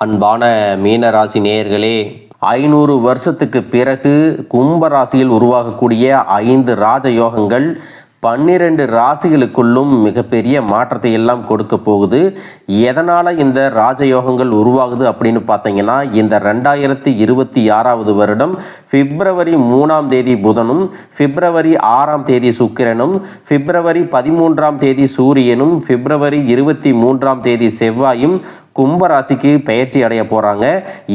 அன்பான மீனராசி நேயர்களே, 500 வருஷத்துக்கு பிறகு கும்பராசியில் உருவாகக்கூடிய 5 ராஜயோகங்கள் 12 ராசிகளுக்குள்ளும் மிகப்பெரிய மாற்றத்தை எல்லாம் கொடுக்க போகுது. எதனால் இந்த ராஜயோகங்கள் உருவாகுது அப்படின்னு பார்த்தீங்கன்னா, இந்த 2026 வருடம் பிப்ரவரி 3ஆம் தேதி புதனும், பிப்ரவரி 6ஆம் தேதி சுக்கிரனும், பிப்ரவரி 13ஆம் தேதி சூரியனும், பிப்ரவரி 23ஆம் தேதி செவ்வாயும் கும்பராசிக்கு பயிற்சி அடைய போறாங்க.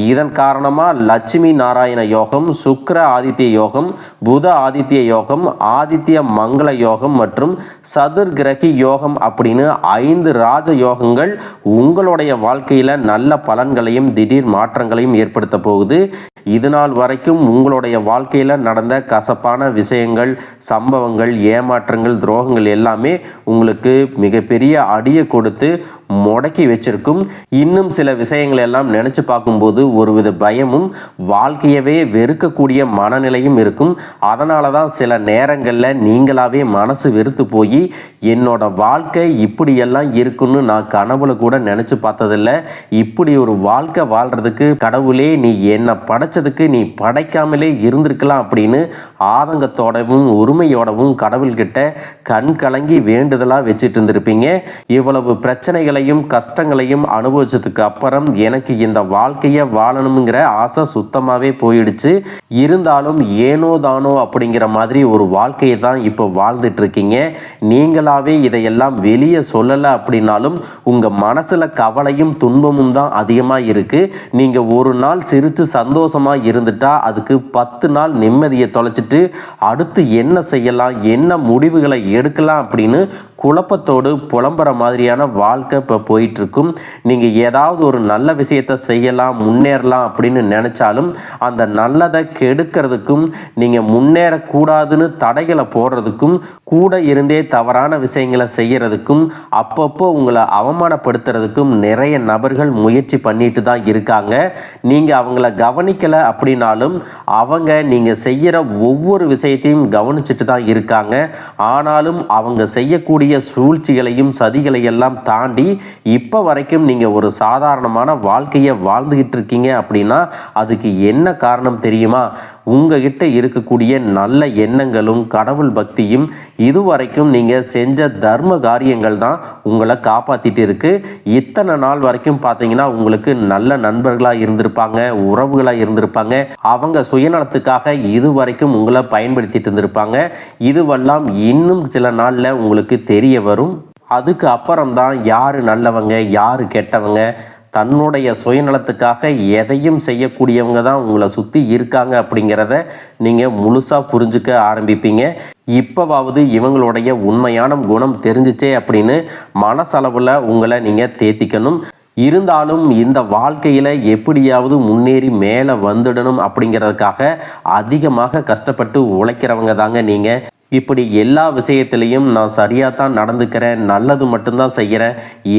இதன் காரணமா லட்சுமி நாராயண யோகம், சுக்கிர ஆதித்ய யோகம், புத ஆதித்ய யோகம், ஆதித்ய மங்கள யோகம் மற்றும் சதுர் கிரகி யோகம் அப்படின்னு 5 ராஜ யோகங்கள் உங்களுடைய வாழ்க்கையில நல்ல பலன்களையும் திடீர் மாற்றங்களையும் ஏற்படுத்த போகுது. இதுநாள் வரைக்கும் உங்களுடைய வாழ்க்கையில நடந்த கசப்பான விஷயங்கள், சம்பவங்கள், ஏமாற்றங்கள், துரோகங்கள் எல்லாமே உங்களுக்கு மிகப்பெரிய அடியை கொடுத்து முடக்கி வச்சிருக்கும். இன்னும் சில விஷயங்கள் எல்லாம் நினைச்சு பார்க்கும்போது ஒருவித பயமும், வாழ்க்கையவே வெறுக்கக்கூடிய மனநிலையும் இருக்கும். அதனால தான் சில நேரங்களில் நீங்களாவே மனசு வெறுத்து போய் என்னோட வாழ்க்கை இப்படியெல்லாம் இருக்குன்னு நான் கனவுல கூட நினைச்சு பார்த்ததில்லை, இப்படி ஒரு வாழ்க்கை வாழ்றதுக்கு கடவுளே நீ என்னை படைச்சதுக்கு நீ படைக்காமலே இருந்திருக்கலாம் அப்படின்னு ஆதங்கத்தோடவும் உரிமையோடவும் கடவுள்கிட்ட கண் கலங்கி வேண்டுதலாக வச்சுட்டு இருந்திருப்பீங்க. இவ்வளவு பிரச்சனைகளையும் கஷ்டங்களையும் அனுபவிச்சதுக்கு அப்புறம் எனக்கு இந்த வாழ்க்கையை வாழணுங்கிற ஆசை சுத்தமாகவே போயிடுச்சு. இருந்தாலும் ஏனோ தானோ அப்படிங்கிற மாதிரி ஒரு வாழ்க்கையை தான் இப்போ வாழ்ந்துட்டு இருக்கீங்க. நீங்களாவே இதையெல்லாம் வெளியே சொல்லலை அப்படின்னாலும் உங்கள் மனசில் கவலையும் துன்பமும் தான் அதிகமாக இருக்கு. நீங்கள் ஒரு நாள் சிரித்து சந்தோஷமாக இருந்துட்டா அதுக்கு 10 நாள் நிம்மதியை தொலைச்சிட்டு அடுத்து என்ன செய்யலாம், என்ன முடிவுகளை எடுக்கலாம் அப்படின்னு குழப்பத்தோடு புலம்புற மாதிரியான வாழ்க்கை இப்போ போயிட்டு இருக்கும். நீங்கள் ஏதாவது ஒரு நல்ல விஷயத்தை செய்யலாம், முன்னேறலாம் அப்படின்னு நினைச்சாலும் அந்த நல்லதை கெடுக்கிறதுக்கும் நீங்கள் முன்னேறக்கூடாதுன்னு தடைகளை போடுறதுக்கும் கூட இருந்தே தவறான விஷயங்களை செய்யறதுக்கும் அப்பப்போ உங்களை அவமானப்படுத்துறதுக்கும் நிறைய நபர்கள் முயற்சி பண்ணிட்டு தான் இருக்காங்க. நீங்கள் அவங்கள கவனிக்கலை அப்படின்னாலும் அவங்க நீங்கள் செய்கிற ஒவ்வொரு விஷயத்தையும் கவனிச்சுட்டு தான் இருக்காங்க. ஆனாலும் அவங்க செய்யக்கூடிய சூழ்ச்சிகளையும் சதிகளையெல்லாம் தாண்டி இப்போ வரைக்கும் நீங்கள் ஒரு சாதாரணமான வாழ்க்கையை வாழ்ந்துகிட்டு இருக்கீங்க அப்படின்னா அதுக்கு என்ன காரணம் தெரியுமா? உங்ககிட்ட இருக்கக்கூடிய நல்ல எண்ணங்களும் கடவுள் பக்தியும் இதுவரைக்கும் நீங்கள் செஞ்ச தர்ம காரியங்கள் தான் உங்களை காப்பாற்றிட்டு இருக்கு. இத்தனை நாள் வரைக்கும் பார்த்தீங்கன்னா உங்களுக்கு நல்ல நண்பர்களாக இருந்திருப்பாங்க, உறவுகளாக இருந்திருப்பாங்க. அவங்க சுயநலத்துக்காக இதுவரைக்கும் உங்களை பயன்படுத்திட்டு இருந்திருப்பாங்க. இதுவெல்லாம் இன்னும் சில நாளில் உங்களுக்கு தெரிய வரும். அதுக்கு அப்புறம்தான் யாரு நல்லவங்க யாரு கெட்டவங்க, தன்னுடைய சுயநலத்துக்காக எதையும் செய்யக்கூடியவங்க தான் உங்களை சுற்றி இருக்காங்க அப்படிங்கிறத நீங்கள் முழுசாக புரிஞ்சுக்க ஆரம்பிப்பீங்க. இப்போவாவது இவங்களுடைய உண்மையான குணம் தெரிஞ்சிச்சே அப்படின்னு மனசளவில் உங்களை நீங்கள் தேத்திக்கணும். இருந்தாலும் இந்த வாழ்க்கையில் எப்படியாவது முன்னேறி மேலே வந்துடணும் அப்படிங்கிறதுக்காக அதிகமாக கஷ்டப்பட்டு உழைக்கிறவங்க தாங்க நீங்கள். இப்படி எல்லா விஷயத்திலையும் நான் சரியாக தான் நடந்துக்கிறேன், நல்லது மட்டும்தான் செய்கிறேன்,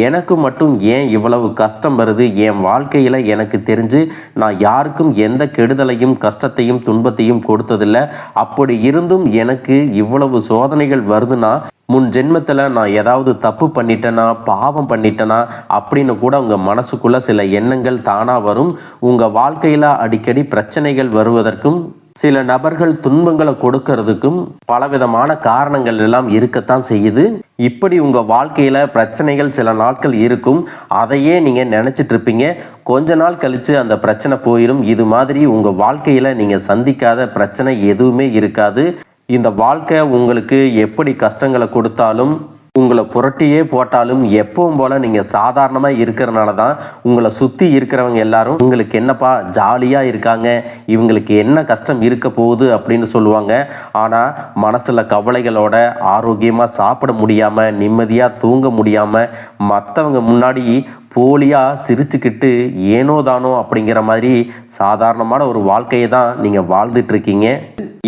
எனக்கு மட்டும் ஏன் இவ்வளவு கஷ்டம் வருது, என் வாழ்க்கையில் எனக்கு தெரிஞ்சு நான் யாருக்கும் எந்த கெடுதலையும் கஷ்டத்தையும் துன்பத்தையும் கொடுத்ததில்லை, அப்படி இருந்தும் எனக்கு இவ்வளவு சோதனைகள் வருதுன்னா முன் ஜென்மத்தில் நான் ஏதாவது தப்பு பண்ணிட்டேனா, பாவம் பண்ணிட்டேனா அப்படின்னு கூட உங்கள் மனசுக்குள்ளே சில எண்ணங்கள் தானாக வரும். உங்கள் வாழ்க்கையில் அடிக்கடி பிரச்சனைகள் வருவதற்கும் சில நபர்கள் துன்பங்களை கொடுக்கறதுக்கும் பலவிதமான காரணங்கள் எல்லாம் இருக்கத்தான் செய்யுது. இப்படி உங்கள் வாழ்க்கையில் பிரச்சனைகள் சில நாட்கள் இருக்கும், அதையே நீங்கள் நினச்சிட்டு இருப்பீங்க. கொஞ்ச நாள் கழித்து அந்த பிரச்சனை போயிடும். இது மாதிரி உங்கள் வாழ்க்கையில் நீங்கள் சந்திக்காத பிரச்சனை எதுவுமே இருக்காது. இந்த வாழ்க்கை உங்களுக்கு எப்படி கஷ்டங்களை கொடுத்தாலும் உங்களை புரட்டியே போட்டாலும் எப்பவும் போல நீங்கள் சாதாரணமாக இருக்கிறனால தான் உங்களை சுற்றி இருக்கிறவங்க எல்லாரும் உங்களுக்கு என்னப்பா ஜாலியாக இருக்காங்க, இவங்களுக்கு என்ன கஷ்டம் இருக்க போகுது அப்படின்னு சொல்லுவாங்க. ஆனால் மனசில் கவலைகளோட ஆரோக்கியமாக சாப்பிட முடியாமல் நிம்மதியாக தூங்க முடியாமல் மற்றவங்க முன்னாடி போலியாக சிரிச்சுக்கிட்டு ஏனோ தானோ அப்படிங்கிற மாதிரி சாதாரணமான ஒரு வாழ்க்கையை தான் நீங்கள் வாழ்ந்துட்டுருக்கீங்க.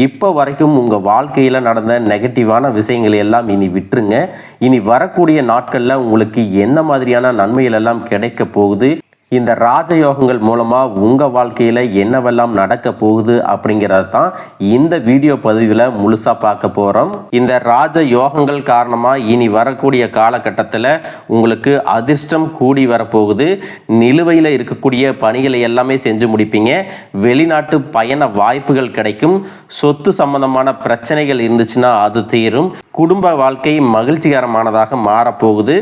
இப்போ வரைக்கும் உங்கள் வாழ்க்கையில் நடந்த நெகட்டிவான விஷயங்கள் எல்லாம் இனி விட்டுருங்க. இனி வரக்கூடிய நாட்களில் உங்களுக்கு என்ன மாதிரியான நன்மைகள் எல்லாம் கிடைக்க போகுது, இந்த ராஜயோகங்கள் மூலமா உங்க வாழ்க்கையில என்னவெல்லாம் நடக்க போகுது அப்படிங்கறத தான் இந்த வீடியோ பதிவுல முழுசா பார்க்க போறோம். இந்த ராஜ யோகங்கள் காரணமா இனி வரக்கூடிய காலகட்டத்தில் உங்களுக்கு அதிர்ஷ்டம் கூடி வரப்போகுது. நிலுவையில் இருக்கக்கூடிய பணிகளை எல்லாமே செஞ்சு முடிப்பீங்க. வெளிநாட்டு பயண வாய்ப்புகள் கிடைக்கும். சொத்து சம்பந்தமான பிரச்சனைகள் இருந்துச்சுன்னா அது தீரும். குடும்ப வாழ்க்கை மகிழ்ச்சிகரமானதாக மாறப்போகுது.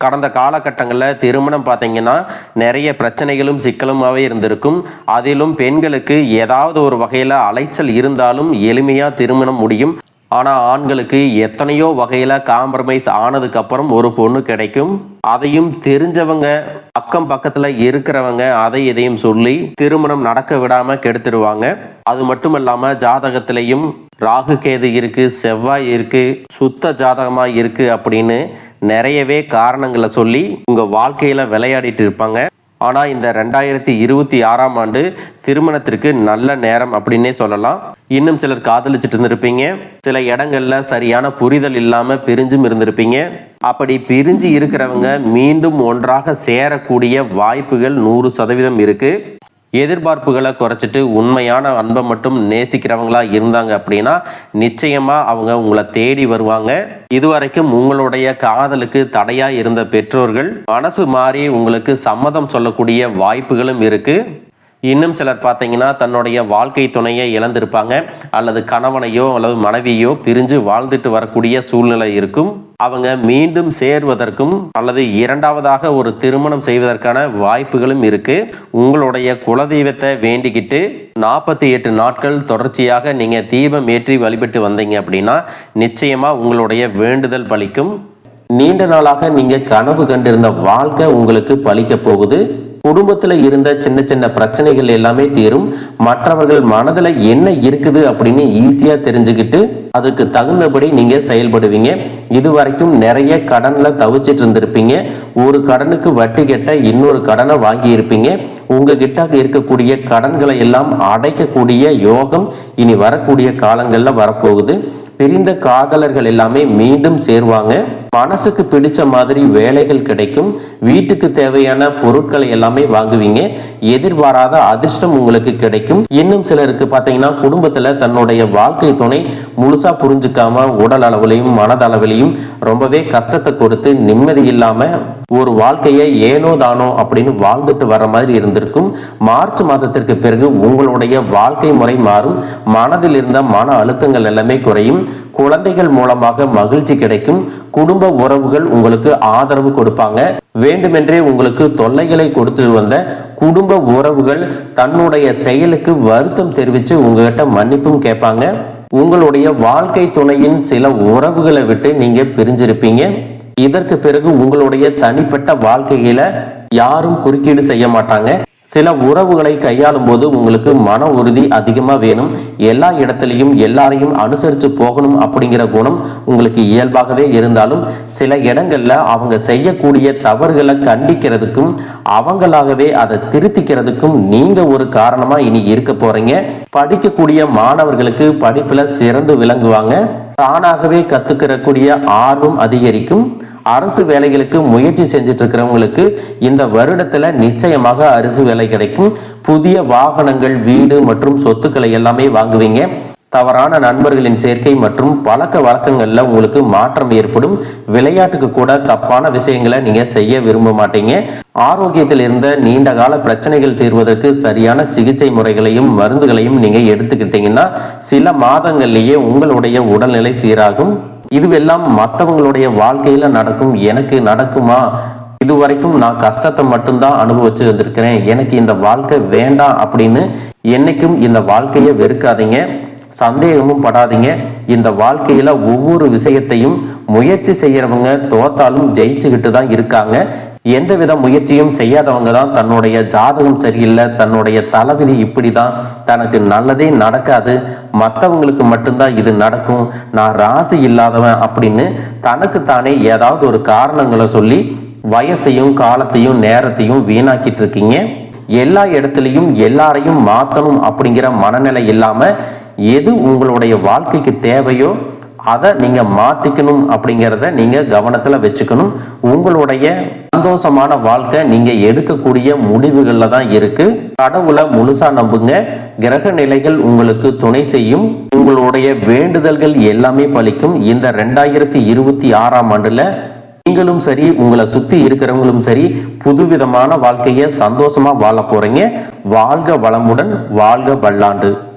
கடந்த காலகட்டங்களில் திருமணம் பார்த்தீங்கன்னா நிறைய பிரச்சனைகளும் சிக்கலுமாகவே இருந்திருக்கும். அதிலும் பெண்களுக்கு ஏதாவது ஒரு வகையில் அலைச்சல் இருந்தாலும் எளிமையாக திருமணம் முடியும். ஆனால் ஆண்களுக்கு எத்தனையோ வகையில் காம்ப்ரமைஸ் ஆனதுக்கப்புறம் ஒரு பொண்ணு கிடைக்கும். அதையும் தெரிஞ்சவங்க அக்கம் பக்கத்தில் இருக்கிறவங்க அதை இதையும் சொல்லி திருமணம் நடக்க விடாமல் கெடுத்துடுவாங்க. அது மட்டும் இல்லாமல் ஜாதகத்திலையும் ராகு கேது இருக்கு, செவ்வாய் இருக்கு, சுத்த ஜாதகமாக இருக்கு அப்படின்னு நிறையவே காரணங்களை சொல்லி உங்க வாழ்க்கையில விளையாடிட்டு இருப்பாங்க. ஆனா இந்த 2026ஆம் ஆண்டு திருமணத்திற்கு நல்ல நேரம் அப்படின்னே சொல்லலாம். இன்னும் சிலர் காதலிச்சுட்டு இருந்திருப்பீங்க. சில இடங்கள்ல சரியான புரிதல் இல்லாம பிரிஞ்சும் இருந்திருப்பீங்க. அப்படி பிரிஞ்சு இருக்கிறவங்க மீண்டும் ஒன்றாக சேரக்கூடிய வாய்ப்புகள் 100% இருக்கு. எதிர்பார்ப்புகளை குறைச்சிட்டு உண்மையான அன்பை மட்டும் நேசிக்கிறவங்களா இருந்தாங்க அப்படின்னா நிச்சயமா அவங்க உங்களை தேடி வருவாங்க. இதுவரைக்கும் உங்களுடைய காதலுக்கு தடையா இருந்த பெற்றோர்கள் மனசு மாறி உங்களுக்கு சம்மதம் சொல்லக்கூடிய வாய்ப்புகளும் இருக்கு. இன்னும் சிலர் பார்த்தீங்கன்னா தன்னுடைய வாழ்க்கை துணையை இழந்திருப்பாங்க, அல்லது கணவனையோ அல்லது மனைவியோ பிரிஞ்சு வாழ்ந்துட்டு வரக்கூடிய சூழ்நிலை இருக்கும். அவங்க மீண்டும் சேர்வதற்கும் அல்லது இரண்டாவதாக ஒரு திருமணம் செய்வதற்கான வாய்ப்புகளும் இருக்கு. உங்களுடைய குலதெய்வத்தை வேண்டிக்கிட்டு 48 நாட்கள் தொடர்ச்சியாக நீங்க தீபம் ஏற்றி வழிபட்டு வந்தீங்க அப்படின்னா நிச்சயமா உங்களுடைய வேண்டுதல் பலிக்கும். நீண்ட நாளாக நீங்க கனவு கண்டிருந்த வாழ்க்கை உங்களுக்கு பலிக்க போகுது. குடும்பத்துல இருந்த சின்ன சின்ன பிரச்சனைகள் எல்லாமே தீரும். மற்றவர்கள் மனதுல என்ன இருக்குது அப்படின்னு ஈஸியா தெரிஞ்சுக்கிட்டு அதுக்கு தகுந்தபடி நீங்க செயல்படுவீங்க. இதுவரைக்கும் நிறைய கடன்ல தவிச்சிட்டு இருந்திருப்பீங்க. ஒரு கடனுக்கு வட்டி கட்ட இன்னொரு கடனை வாங்கி இருப்பீங்க. உங்ககிட்ட இருக்கக்கூடிய கடன்களை எல்லாம் அடைக்கக்கூடிய யோகம் இனி வரக்கூடிய காலங்கள்ல வரப்போகுது. பிரிந்த காதலர்கள் எல்லாமே மீண்டும் சேருவாங்க. மனசுக்கு பிடிச்ச மாதிரி வேலைகள் கிடைக்கும். வீட்டுக்கு தேவையான பொருட்களை எல்லாமே வாங்குவீங்க. எதிர்பாராத அதிர்ஷ்டம் உங்களுக்கு கிடைக்கும். இன்னும் சிலருக்கு பார்த்தீங்கன்னா குடும்பத்துல தன்னுடைய வாழ்க்கை துணை முழுசா புரிஞ்சுக்காம உடல் அளவிலையும் மனதளவிலையும் ரொம்பவே கஷ்டத்தை கொடுத்து நிம்மதி இல்லாம ஒரு வாழ்க்கையை ஏனோ தானோ அப்படின்னு வாழ்ந்துட்டு வர மாதிரி இருந்திருக்கும். மார்ச் மாதத்திற்கு பிறகு உங்களுடைய வாழ்க்கை முறை மாறும். மனதில் இருந்த மன அழுத்தங்கள் எல்லாமே குறையும். குழந்தைகள் மூலமாக மகிழ்ச்சி கிடைக்கும். குடும்ப உறவுகள் உங்களுக்கு ஆதரவு கொடுப்பாங்க. வேண்டுமென்றே உங்களுக்கு தொல்லைகளை கொடுத்து வந்த குடும்ப உறவுகள் தன்னுடைய செயலுக்கு வருத்தம் தெரிவித்து உங்ககிட்ட மன்னிப்பும் கேட்பாங்க. உங்களுடைய வாழ்க்கை துணையின் சில உறவுகளை விட்டு நீங்க பிரிஞ்சிருப்பீங்க. இதற்கு பிறகு உங்களுடைய தனிப்பட்ட வாழ்க்கையில யாரும் குறுக்கீடு செய்ய மாட்டாங்க. சில உறவுகளை கையாளும் போது உங்களுக்கு மன உறுதி அதிகமா வேணும். எல்லா இடத்திலையும் எல்லாரையும் அனுசரித்து போகணும் அப்படிங்கிற குணம் உங்களுக்கு இயல்பாகவே இருந்தாலும் சில இடங்கள்ல அவங்க செய்யக்கூடிய தவறுகளை கண்டிக்கிறதுக்கும் அவங்களாகவே அதை திருத்திக்கிறதுக்கும் நீங்க ஒரு காரணமா இனி இருக்க போறீங்க. படிக்கக்கூடிய மாணவர்களுக்கு படிப்புல சிறந்து விளங்குவாங்க. தானாகவே கத்துக்கிறக்கூடிய ஆர்வம் அதிகரிக்கும். அரசு வேலைகளுக்கு முயற்சி செஞ்சுட்டு இருக்கிறவங்களுக்கு இந்த வருடத்துல நிச்சயமாக அரசு வேலை கிடைக்கும். புதிய வாகனங்கள், வீடு மற்றும் சொத்துக்களை எல்லாமே வாங்குவீங்க. தவறான நண்பர்களின் சேர்க்கை மற்றும் பழக்க வழக்கங்கள்ல உங்களுக்கு மாற்றம் ஏற்படும். விளையாட்டுக்கு கூட தப்பான விஷயங்களை நீங்க செய்ய விரும்ப மாட்டீங்க. ஆரோக்கியத்தில் இருந்த நீண்ட கால பிரச்சனைகள் தீர்வதற்கு சரியான சிகிச்சை முறைகளையும் மருந்துகளையும் நீங்க எடுத்துக்கிட்டீங்கன்னா சில மாதங்கள்லேயே உங்களுடைய உடல்நிலை சீராகும். இதுவெல்லாம் மற்றவங்களுடைய வாழ்க்கையில நடக்கும். எனக்கு நடக்குமா? இதுவரைக்கும் நான் கஷ்டத்தை மட்டும்தான் அனுபவிச்சு வந்திருக்கிறேன், எனக்கு இந்த வாழ்க்கை வேண்டாம் அப்படின்னு என்னைக்கும் இந்த வாழ்க்கையை வெறுக்காதீங்க. சந்தேகமும் படாதீங்க. இந்த வாழ்க்கையில ஒவ்வொரு விஷயத்தையும் முயற்சி செய்யறவங்க தோத்தாலும் ஜெயிச்சுக்கிட்டு தான் இருக்காங்க. எந்தவித முயற்சியும் செய்யாதவங்க தான் தன்னுடைய ஜாதகம் சரியில்லை, தன்னுடைய தலைவிதி இப்படிதான், தனக்கு நல்லதே நடக்காது, மற்றவங்களுக்கு மட்டும்தான் இது நடக்கும், நான் ராசி இல்லாதவன் அப்படின்னு தனக்குத்தானே ஏதாவது ஒரு காரணங்களை சொல்லி வயசையும் காலத்தையும் நேரத்தையும் வீணாக்கிட்டு இருக்கீங்க. எல்லா இடத்துலையும் எல்லாரையும் மாற்றணும் அப்படிங்கிற மனநிலை இல்லாம எது உங்களுடைய வாழ்க்கைக்கு தேவையோ அதை நீங்க மாத்திக்கணும் அப்படிங்கிறத நீங்க கவனத்துல வச்சுக்கணும். உங்களுடைய சந்தோஷமான வாழ்க்கை நீங்க எடுக்கக்கூடிய முடிவுகள்ல தான் இருக்கு. கடவுளை முழுசா நம்புங்க. கிரக நிலைகள் உங்களுக்கு துணை செய்யும். உங்களுடைய வேண்டுதல்கள் எல்லாமே பலிக்கும். இந்த 2026ஆம் ஆண்டுல நீங்களும் சரி, உங்களை சுத்தி இருக்கிறவங்களும் சரி, புதுவிதமான வாழ்க்கையை சந்தோஷமா வாழ போறீங்க. வாழ்க வளமுடன், வாழ்க பல்லாண்டு.